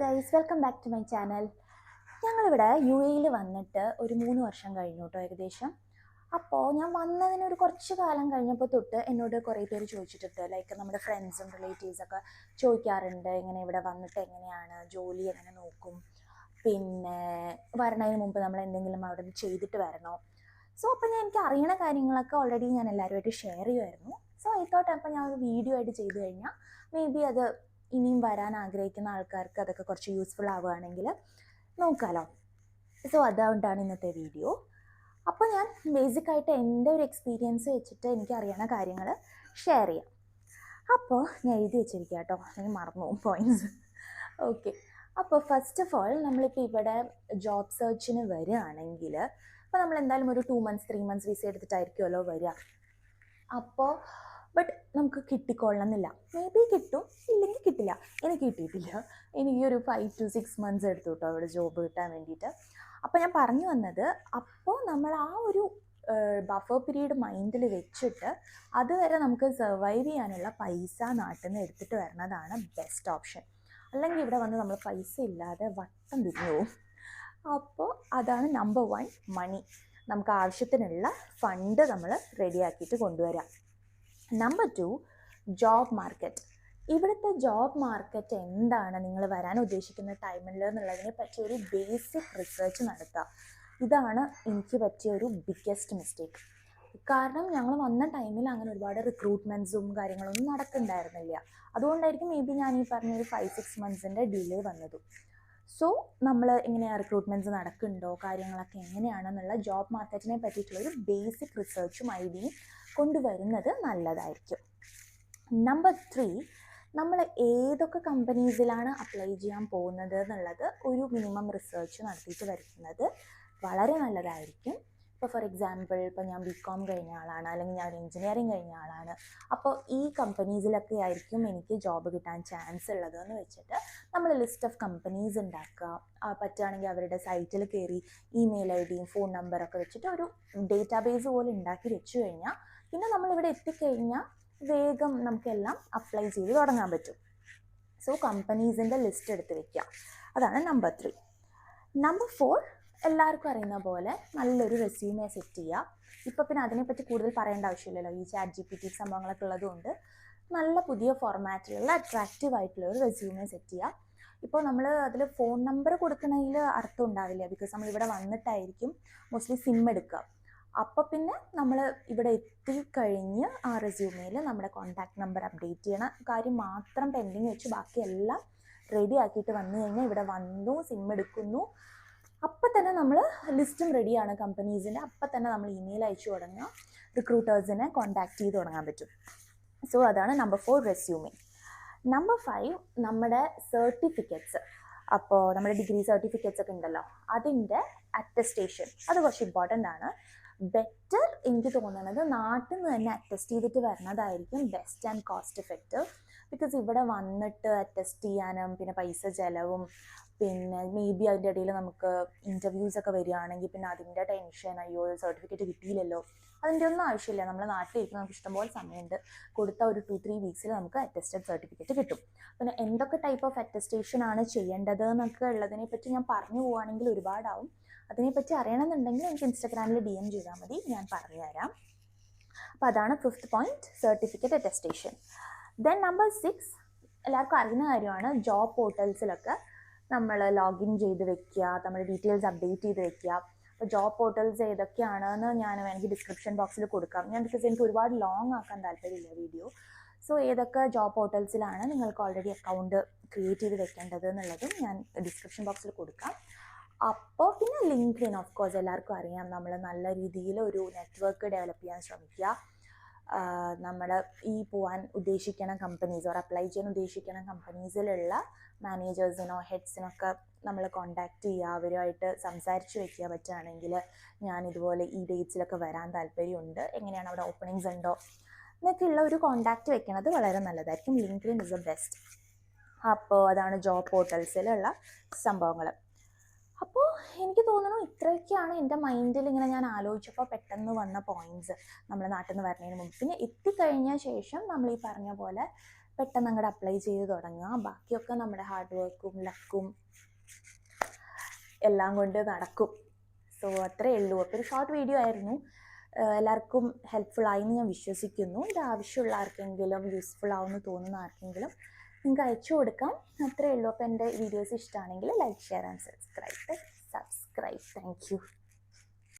Guys, welcome back to my channel. ഞങ്ങളിവിടെ യു എയിൽ വന്നിട്ട് ഒരു 3 വർഷം കഴിഞ്ഞു കേട്ടോ ഏകദേശം. അപ്പോൾ ഞാൻ വന്നതിന് ഒരു കുറച്ച് കാലം കഴിഞ്ഞപ്പോൾ തൊട്ട് എന്നോട് കുറേ പേര് ചോദിച്ചിട്ടുണ്ട്. ലൈക്ക് നമ്മുടെ ഫ്രണ്ട്സും റിലേറ്റീവ്സൊക്കെ ചോദിക്കാറുണ്ട്, ഇങ്ങനെ ഇവിടെ വന്നിട്ട് എങ്ങനെയാണ് ജോലി എങ്ങനെ നോക്കും, പിന്നെ വരണതിന് മുമ്പ് നമ്മൾ എന്തെങ്കിലും അവിടെ നിന്ന് ചെയ്തിട്ട് വരണോ. അപ്പോൾ എനിക്ക് അറിയണ കാര്യങ്ങളൊക്കെ ഓൾറെഡി ഞാൻ എല്ലാവരുമായിട്ട് ഷെയർ ചെയ്യുമായിരുന്നു. ഐ തോട്ട് അപ്പോൾ ഞാൻ ഒരു വീഡിയോ ആയിട്ട് ചെയ്ത് കഴിഞ്ഞാൽ മേ ബി അത് ഇനിയും വരാൻ ആഗ്രഹിക്കുന്ന ആൾക്കാർക്ക് അതൊക്കെ കുറച്ച് യൂസ്ഫുൾ ആവുകയാണെങ്കിൽ നോക്കാമല്ലോ. അതുകൊണ്ടാണ് ഇന്നത്തെ വീഡിയോ. അപ്പോൾ ഞാൻ ബേസിക്കായിട്ട് എൻ്റെ ഒരു എക്സ്പീരിയൻസ് വെച്ചിട്ട് എനിക്ക് അറിയണ കാര്യങ്ങൾ ഷെയർ ചെയ്യാം. അപ്പോൾ ഞാൻ എഴുതി വെച്ചിരിക്കുക കേട്ടോ, എനിക്ക് മറന്നു പോകും പോയിൻറ്റ്സ്. ഓക്കെ, അപ്പോൾ ഫസ്റ്റ് ഓഫ് ഓൾ നമ്മളിപ്പോൾ ഇവിടെ ജോബ് സെർച്ചിന് വരികയാണെങ്കിൽ അപ്പോൾ നമ്മൾ എന്തായാലും ഒരു 2 months 3 months വിസ എടുത്തിട്ടായിരിക്കുമല്ലോ വരിക. അപ്പോൾ നമുക്ക് കിട്ടിക്കൊള്ളണമെന്നില്ല. മേ ബി കിട്ടും, ഇല്ലെങ്കിൽ കിട്ടില്ല. എനിക്ക് കിട്ടിയിട്ടില്ല. എനിക്ക് ഒരു 5 to 6 months എടുത്തു കേട്ടോ അവിടെ ജോബ് കിട്ടാൻ വേണ്ടിയിട്ട്. അപ്പോൾ ഞാൻ പറഞ്ഞു വന്നത്, അപ്പോൾ നമ്മൾ ആ ഒരു ബഫർ പീരീഡ് മൈൻഡിൽ വെച്ചിട്ട് അതുവരെ നമുക്ക് സർവൈവ് ചെയ്യാനുള്ള പൈസ നാട്ടിൽ നിന്ന് എടുത്തിട്ട് വരുന്നതാണ് ബെസ്റ്റ് ഓപ്ഷൻ. അല്ലെങ്കിൽ ഇവിടെ വന്ന് നമ്മൾ പൈസ ഇല്ലാതെ വട്ടം തിരിഞ്ഞു പോകും. അപ്പോൾ അതാണ് നമ്പർ 1, മണി. നമുക്ക് ആവശ്യത്തിനുള്ള ഫണ്ട് നമ്മൾ റെഡിയാക്കിയിട്ട് കൊണ്ടുവരാം. Number 2, job market. ഇവിടുത്തെ ജോബ് മാർക്കറ്റ് എന്താണ്, നിങ്ങൾ വരാൻ ഉദ്ദേശിക്കുന്ന ടൈമിൽ എന്നുള്ളതിനെ പറ്റി ഒരു ബേസിക് റിസർച്ച് നടത്തുക. ഇതാണ് എനിക്ക് പറ്റിയ ഒരു ബിഗ്ഗസ്റ്റ് മിസ്റ്റേക്ക്. കാരണം ഞങ്ങൾ വന്ന ടൈമിൽ അങ്ങനെ ഒരുപാട് റിക്രൂട്ട്മെൻറ്റ്സും കാര്യങ്ങളൊന്നും നടക്കുന്നുണ്ടായിരുന്നില്ല. അതുകൊണ്ടായിരിക്കും മേ ബി ഞാൻ ഈ പറഞ്ഞൊരു 5-6 months ഡിലേ വന്നതും. നമ്മൾ എങ്ങനെയാണ് റിക്രൂട്ട്മെൻറ്റ്സ് നടക്കുന്നുണ്ടോ, കാര്യങ്ങളൊക്കെ എങ്ങനെയാണെന്നുള്ള ജോബ് മാർക്കറ്റിനെ പറ്റിയിട്ടുള്ളൊരു ബേസിക് റിസർച്ചും ഐഡിയയും കൊണ്ടുവരുന്നത് നല്ലതായിരിക്കും. നമ്പർ 3, നമ്മൾ ഏതൊക്കെ കമ്പനീസിലാണ് അപ്ലൈ ചെയ്യാൻ പോകുന്നത് എന്നുള്ളത് ഒരു മിനിമം റിസർച്ച് നടത്തിയിട്ട് വരുന്നത് വളരെ നല്ലതായിരിക്കും. ഇപ്പോൾ ഫോർ എക്സാമ്പിൾ, ഇപ്പോൾ ഞാൻ BCom കഴിഞ്ഞ ആളാണ്, അല്ലെങ്കിൽ ഞാൻ എഞ്ചിനീയറിംഗ് കഴിഞ്ഞ ആളാണ്. അപ്പോൾ ഈ കമ്പനീസിലൊക്കെ ആയിരിക്കും എനിക്ക് ജോബ് കിട്ടാൻ ചാൻസ് ഉള്ളതെന്ന് വെച്ചിട്ട് നമ്മൾ ലിസ്റ്റ് ഓഫ് കമ്പനീസ് ഉണ്ടാക്കുക. പറ്റുകയാണെങ്കിൽ അവരുടെ സൈറ്റിൽ കയറി ഇമെയിൽ ഐഡിയും ഫോൺ നമ്പറൊക്കെ വെച്ചിട്ട് ഒരു ഡേറ്റാബേസ് പോലെ ഉണ്ടാക്കി വെച്ചു കഴിഞ്ഞാൽ പിന്നെ നമ്മളിവിടെ എത്തിക്കഴിഞ്ഞാൽ വേഗം നമുക്കെല്ലാം അപ്ലൈ ചെയ്ത് തുടങ്ങാൻ പറ്റും. കമ്പനീസിൻ്റെ ലിസ്റ്റ് എടുത്ത് വെക്കുക. അതാണ് നമ്പർ 3. നമ്പർ 4, എല്ലാവർക്കും അറിയുന്ന പോലെ നല്ലൊരു റെസ്യൂമെ സെറ്റ് ചെയ്യുക. ഇപ്പോൾ പിന്നെ അതിനെപ്പറ്റി കൂടുതൽ പറയേണ്ട ആവശ്യമില്ലല്ലോ, ഈ ChatGPT സംഭവങ്ങളൊക്കെ ഉള്ളതുകൊണ്ട് നല്ല പുതിയ ഫോർമാറ്റിലുള്ള അട്രാക്റ്റീവ് ആയിട്ടുള്ള ഒരു റെസ്യൂമെ സെറ്റ് ചെയ്യുക. ഇപ്പോൾ നമ്മൾ അതിൽ ഫോൺ നമ്പർ കൊടുക്കുന്നതിൽ അർത്ഥം ഉണ്ടാവില്ല, ബിക്കോസ് നമ്മളിവിടെ വന്നിട്ടായിരിക്കും മോസ്റ്റ്ലി സിം എടുക്കുക. അപ്പോൾ പിന്നെ നമ്മൾ ഇവിടെ എത്തിക്കഴിഞ്ഞ് ആ റെസ്യൂമേയിൽ നമ്മുടെ കോൺടാക്ട് നമ്പർ അപ്ഡേറ്റ് ചെയ്യണ കാര്യം മാത്രം പെൻഡിങ് വെച്ച് ബാക്കിയെല്ലാം റെഡി ആക്കിയിട്ട് വന്നു കഴിഞ്ഞാൽ ഇവിടെ വന്നു, സിം എടുക്കുന്നു, അപ്പം തന്നെ നമ്മൾ ലിസ്റ്റും റെഡിയാണ് കമ്പനീസിൻ്റെ. അപ്പം തന്നെ നമ്മൾ ഇമെയിൽ അയച്ചു തുടങ്ങുക, റിക്രൂട്ടേഴ്സിനെ കോൺടാക്ട് ചെയ്ത് തുടങ്ങാൻ പറ്റും. അതാണ് നമ്പർ 4, റെസ്യൂമെ. നമ്പർ 5, നമ്മുടെ സർട്ടിഫിക്കറ്റ്സ്. അപ്പോൾ നമ്മുടെ ഡിഗ്രി സർട്ടിഫിക്കറ്റ്സ് ഒക്കെ ഉണ്ടല്ലോ, അതിൻ്റെ അറ്റസ്റ്റേഷൻ അത് കുറച്ച് ഇമ്പോർട്ടൻ്റ് ആണ്. ബെറ്റർ എനിക്ക് തോന്നുന്നത് നാട്ടിൽ നിന്ന് തന്നെ അറ്റസ്റ്റ് ചെയ്തിട്ട് വരുന്നതായിരിക്കും best and cost effective. Because ഇവിടെ വന്നിട്ട് അറ്റസ്റ്റ് ചെയ്യാനും പിന്നെ പൈസ ചിലവും, പിന്നെ മേ ബി അതിൻ്റെ ഇടയിൽ നമുക്ക് ഇൻ്റർവ്യൂസൊക്കെ വരികയാണെങ്കിൽ പിന്നെ അതിൻ്റെ ടെൻഷൻ, അയ്യോ സർട്ടിഫിക്കറ്റ് കിട്ടിയില്ലല്ലോ, അതിൻ്റെ ഒന്നും ആവശ്യമില്ല. നമ്മൾ നാട്ടിലിരിക്കുന്ന നമുക്ക് ഇഷ്ടംപോലെ സമയമുണ്ട്. കൊടുത്ത ഒരു 2-3 weeks നമുക്ക് അറ്റസ്റ്റഡ് സർട്ടിഫിക്കറ്റ് കിട്ടും. പിന്നെ എന്തൊക്കെ ടൈപ്പ് ഓഫ് അറ്റസ്റ്റേഷൻ ആണ് ചെയ്യേണ്ടത് എന്നൊക്കെ ഉള്ളതിനെ പറ്റി ഞാൻ പറഞ്ഞു പോവുകയാണെങ്കിൽ ഒരുപാടാവും. അതിനെപ്പറ്റി അറിയണമെന്നുണ്ടെങ്കിൽ എനിക്ക് ഇൻസ്റ്റാഗ്രാമിൽ DM ചെയ്താൽ മതി, ഞാൻ പറഞ്ഞുതരാം. അപ്പോൾ അതാണ് 5th point, certificate attestation. Then number 6, എല്ലാവർക്കും അറിയുന്ന കാര്യമാണ്, ജോബ് പോർട്ടൽസിലൊക്കെ നമ്മൾ ലോഗിൻ ചെയ്ത് വെക്കുക, നമ്മുടെ ഡീറ്റെയിൽസ് അപ്ഡേറ്റ് ചെയ്ത് വെക്കുക. അപ്പോൾ ജോബ് പോർട്ടൽസ് ഏതൊക്കെയാണെന്ന് ഞാൻ എനിക്ക് ഡിസ്ക്രിപ്ഷൻ ബോക്സിൽ കൊടുക്കാം. ബിക്കോസ് എനിക്ക് ഒരുപാട് ലോങ് ആക്കാൻ താല്പര്യമില്ല വീഡിയോ. ഏതൊക്കെ ജോബ് പോർട്ടൽസിലാണ് നിങ്ങൾക്ക് ഓൾറെഡി അക്കൗണ്ട് ക്രിയേറ്റ് ചെയ്ത് വെക്കേണ്ടത് എന്നുള്ളതും ഞാൻ ഡിസ്ക്രിപ്ഷൻ ബോക്സിൽ കൊടുക്കാം. അപ്പോൾ പിന്നെ ലിങ്ക്ഡിൻ, ഓഫ് കോഴ്സ് എല്ലാവർക്കും അറിയാം, നമ്മൾ നല്ല രീതിയിൽ ഒരു നെറ്റ്വർക്ക് ഡെവലപ്പ് ചെയ്യാൻ ശ്രമിക്കുക. നമ്മൾ ഈ പോകാൻ ഉദ്ദേശിക്കുന്ന കമ്പനീസ് അപ്ലൈ ചെയ്യാൻ ഉദ്ദേശിക്കുന്ന കമ്പനീസിലുള്ള മാനേജേഴ്സിനോ ഹെഡ്സിനൊക്കെ നമ്മൾ കോൺടാക്റ്റ് ചെയ്യുക, അവരുമായിട്ട് സംസാരിച്ച് വെക്കുക. പറ്റുകയാണെങ്കിൽ ഞാൻ ഇതുപോലെ ഈ ഡേറ്റ്സിലൊക്കെ വരാൻ താല്പര്യമുണ്ട്, എങ്ങനെയാണ് അവിടെ ഓപ്പണിങ്സ് ഉണ്ടോ എന്നൊക്കെയുള്ള ഒരു കോൺടാക്റ്റ് വെക്കുന്നത് വളരെ നല്ലതായിരിക്കും. LinkedIn is the best. അപ്പോൾ അതാണ് ജോബ് പോർട്ടൽസിലുള്ള സംഭവങ്ങൾ. അപ്പോൾ എനിക്ക് തോന്നുന്നു ഇത്രയൊക്കെയാണ് എൻ്റെ മൈൻഡിൽ ഇങ്ങനെ ഞാൻ ആലോചിച്ചപ്പോൾ പെട്ടെന്ന് വന്ന പോയിൻറ്റ്സ് നമ്മൾ നാട്ടിൽ നിന്ന് വരുന്നതിന് മുമ്പ്. പിന്നെ എത്തിക്കഴിഞ്ഞ ശേഷം നമ്മൾ ഈ പറഞ്ഞ പോലെ പെട്ടെന്ന് അങ്ങോട്ട് അപ്ലൈ ചെയ്ത് തുടങ്ങുക. ബാക്കിയൊക്കെ നമ്മുടെ ഹാർഡ് വർക്കും ലക്കും എല്ലാം കൊണ്ട് നടക്കും. സോ അത്രയേ ഉള്ളൂ. അപ്പോൾ ഒരു ഷോർട്ട് വീഡിയോ ആയിരുന്നു. എല്ലാവർക്കും ഹെൽപ്ഫുൾ ആയെന്ന് ഞാൻ വിശ്വസിക്കുന്നു. ഇത് ആവശ്യമുള്ള ആർക്കെങ്കിലും, യൂസ്ഫുൾ ആവുമെന്ന് തോന്നുന്ന ആർക്കെങ്കിലും നിങ്ങൾക്ക് അയച്ചു കൊടുക്കാം. അത്രയേ ഉള്ളൂ. അപ്പോൾ എൻ്റെ വീഡിയോസ് ഇഷ്ടമാണെങ്കിൽ like, share and subscribe. Thank you.